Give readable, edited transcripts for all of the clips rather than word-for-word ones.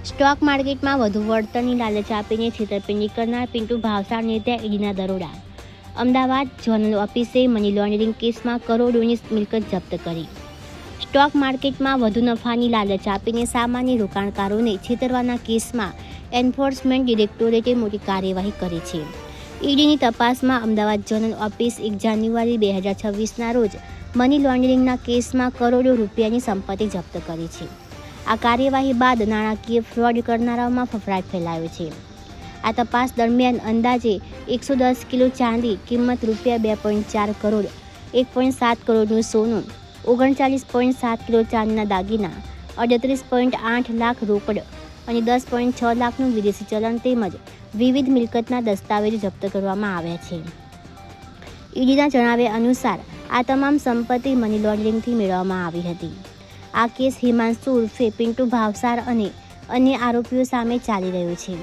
Stock માર્કેટમાં વધુ વળતરની લાલચ આપીને છેતરપિંડી કરનાર પિન્ટુ ભાવસારને ત્યાં ઈડીના દરોડા. અમદાવાદ ઝોનલ ઓફિસે મની લોન્ડરિંગ કેસમાં કરોડોની મિલકત જપ્ત કરી. સ્ટોક માર્કેટમાં વધુ નફાની લાલચ આપીને સામાન્ય રોકાણકારોને છેતરવાના કેસમાં એન્ફોર્સમેન્ટ ડિરેક્ટોરેટે મોટી કાર્યવાહી કરી છે. ઈડીની તપાસમાં અમદાવાદ ઝોનલ ઓફિસ 1 જાન્યુઆરી 2026ના રોજ મની લોન્ડરિંગના કેસમાં કરોડો રૂપિયાની સંપત્તિ જપ્ત કરી છે. આ કાર્યવાહી બાદ નાણાકીય ફ્રોડ કરનારાઓમાં ફફડાટ ફેલાયો છે. આ તપાસ દરમિયાન અંદાજે 110 કિલો ચાંદી, કિંમત રૂપિયા 2.4 કરોડ, 1.7 કરોડનું સોનું, 39.7 કિલો ચાંદીના દાગીના, 38.8 લાખ રોકડ અને 10.6 લાખનું વિદેશી ચલણ તેમજ વિવિધ મિલકતના દસ્તાવેજો જપ્ત કરવામાં આવ્યા છે. ઈડીના જણાવ્યા અનુસાર આ તમામ સંપત્તિ મની લોન્ડરિંગથી મેળવવામાં આવી હતી. આ કેસ હિમાંશુ ઉર્ફે પિન્ટુ ભાવસાર અને અન્ય આરોપીઓ સામે ચાલી રહ્યો છે,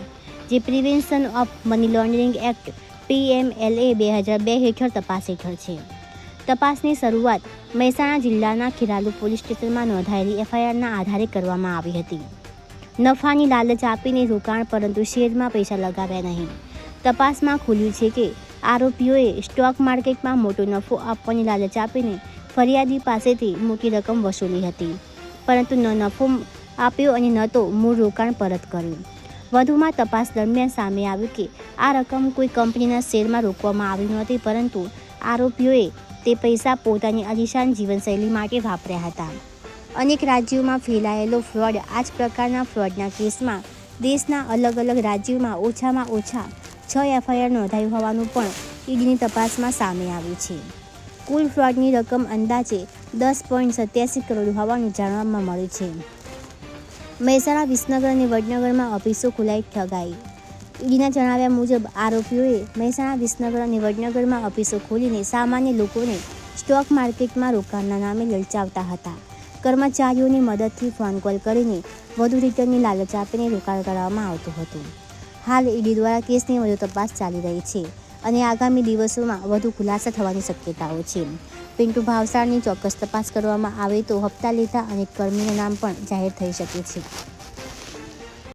જે prevention of money laundering act PMLA 2002 હેઠળ તપાસ હેઠળ છે. તપાસની શરૂઆત મહેસાણા જિલ્લાના ખેરાલુ પોલીસ સ્ટેશનમાં નોંધાયેલી FIRના આધારે કરવામાં આવી હતી. નફાની લાલચ આપીને રોકાણ પરંતુ શેરમાં પૈસા લગાવ્યા નહીં. તપાસમાં ખુલ્યું છે કે આરોપીઓએ સ્ટોક માર્કેટમાં મોટો નફો આપવાની લાલચ આપીને ફરિયાદી પાસેથી મોટી રકમ વસૂલી હતી, પરંતુ ન નફો આપ્યો અને ન તો મૂળ રોકાણ પરત કર્યું. વધુમાં તપાસ દરમિયાન સામે આવ્યું કે આ રકમ કોઈ કંપનીના શેરમાં રોકવામાં આવી નહોતી, પરંતુ આરોપીઓએ તે પૈસા પોતાની આલિશાન જીવનશૈલી માટે વાપર્યા હતા. અનેક રાજ્યોમાં ફેલાયેલો ફ્રોડ. આ જ પ્રકારના ફ્રોડના કેસમાં દેશના અલગ અલગ રાજ્યોમાં ઓછામાં ઓછા 6 FIR નોંધાઈ હોવાનું પણ ઈડીની તપાસમાં સામે આવ્યું છે. કુલ ફ્રોડની રકમ અંદાજે 10.87 કરોડ હોવાનું જાણવામાં મળ્યું છે. મહેસાણા, વિસનગર અને વડનગરમાં ઓફિસો ખોલાઈ ઠગાઈ. ઈડીના જણાવ્યા મુજબ આરોપીઓએ મહેસાણા, વિસનગર અને વડનગરમાં ઓફિસો ખોલીને સામાન્ય લોકોને સ્ટોક માર્કેટમાં રોકાણના નામે લલચાવતા હતા. કર્મચારીઓની મદદથી ફોન કોલ કરીને વધુ રિટર્નની લાલચ આપીને રોકાણ કરવામાં આવતું હતું. હાલ ઈડી દ્વારા કેસની વધુ તપાસ ચાલી રહી છે અને આગામી દિવસોમાં વધુ ખુલાસા થવાની શક્યતાઓ છે. પિન્ટુ ભાવસારની ચોક્કસ તપાસ કરવામાં આવે તો હપ્તા લેતા અનેક કર્મીનું નામ પણ જાહેર થઈ શકે છે.